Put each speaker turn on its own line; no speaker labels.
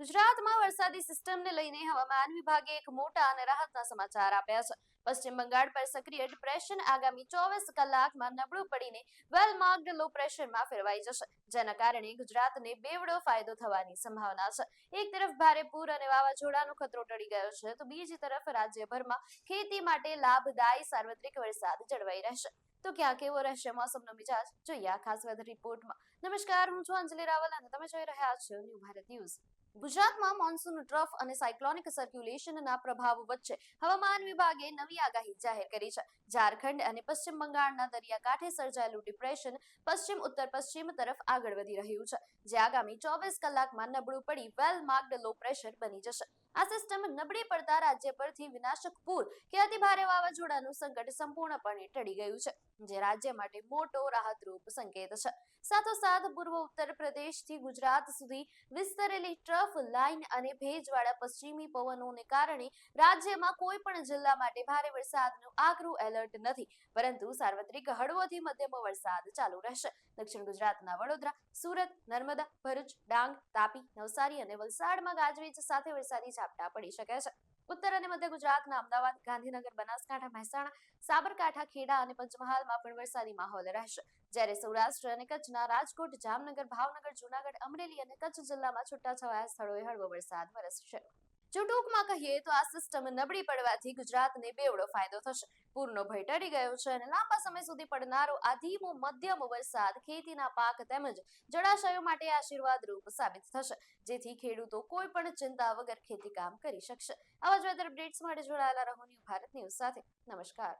ગુજરાતમાં વરસાદી સિસ્ટમને લઈને હવામાન વિભાગે એક મોટા અને રાહતના સમાચાર આપ્યા છે. પશ્ચિમ બંગાળ પર સક્રિય ડિપ્રેશન આગામી 24 કલાકમાં નબળું પડીને વેલ માર્ક્ડ લો પ્રેશરમાં ફેરવાઈ જશે, જેના કારણે ગુજરાતને બેવડો ફાયદો થવાની સંભાવના છે. એક તરફ ભારે પૂર અને વાવાઝોડાનો ખતરો ટળી ગયો છે, તો બીજી તરફ રાજ્યભરમાં ખેતી માટે લાભદાયી સાર્વત્રિક વરસાદ જળવાઈ રહેશે. તો ક્યાં કેવો રહેશે મોસમનો મિજાજ, જોઈએ આ ખાસ વેધર રિપોર્ટમાં. નમસ્કાર, હું છું અંજલિ રાવલ અને તમે જોઈ રહ્યા છો ન્યૂ ભારત ન્યૂઝ. ગુજરાતમાં મોન્સૂન ટ્રફ અને સાયક્લોનિક સર્ક્યુલેશનના પ્રભાવ વચ્ચે હવામાન વિભાગે નવી આગાહી જાહેર કરી છે. ઝારખંડ અને પશ્ચિમ બંગાળના દરિયાકાંઠે સર્જાયેલું ડિપ્રેશન પશ્ચિમ ઉત્તર પશ્ચિમ તરફ આગળ વધી રહ્યું છે, જે આગામી 24 કલાકમાં નબળું પડી વેલ માર્ક્ડ લો પ્રેશર બની જશે. આ સિસ્ટમ નબળી પડતા રાજ્ય પરથી વિનાશક પૂર કે અતિભારે વાવાઝોડાનું સંકટ સંપૂર્ણપણે ટળી ગયું છે, જે રાજ્ય માટે મોટો રાહતરૂપ સંકેત છે. સાથોસાથ પૂર્વ ઉત્તર પ્રદેશથી ગુજરાત સુધી વિસ્તરેલી ટ્રફ લાઇન અને ભેજવાળા પશ્ચિમી પવનોને કારણે રાજ્યમાં કોઈ પણ જિલ્લા માટે ભારે વરસાદનું આકરું એલર્ટ નથી, પરંતુ સાર્વત્રિક હળવોથી મધ્યમ વરસાદ ચાલુ રહેશે. દક્ષિણ ગુજરાતના વડોદરા, સુરત, નર્મદા, ભરૂચ, ડાંગ, તાપી, નવસારી અને વલસાડમાં ગાજવીજ સાથે વરસાદી ઝાપટા પડી શકે છે. ઉત્તર અને મધ્ય ગુજરાતના અમદાવાદ, ગાંધીનગર, બનાસકાંઠા, મહેસાણા, સાબરકાંઠા, ખેડા અને પંચમહાલમાં પણ વરસાદી માહોલ રહેશે. જ્યારે સૌરાષ્ટ્ર અને કચ્છના રાજકોટ, જામનગર, ભાવનગર, જૂનાગઢ, અમરેલી અને કચ્છ જિલ્લામાં છૂટાછવાયા સ્થળોએ હળવો વરસાદ વરસશે. જો ટૂંકમાં કહીએ તો આ સિસ્ટમ નબળી પડવાથી ગુજરાતને બેવડો ફાયદો થશે. પૂરનો ભય ટળી ગયો છે અને લાંબા સમય સુધી પડનારો આ ધીમો મધ્યમ વરસાદ ખેતીના પાક તેમજ જળાશયો માટે આશીર્વાદરૂપ સાબિત થશે, જેથી ખેડૂતો કોઈ પણ ચિંતા વગર ખેતી કામ કરી શકશે. આવા જ વેધર અપડેટ્સ માટે જોડાયેલા રહો ન્યૂ ભારત ન્યૂઝ સાથે. નમસ્કાર.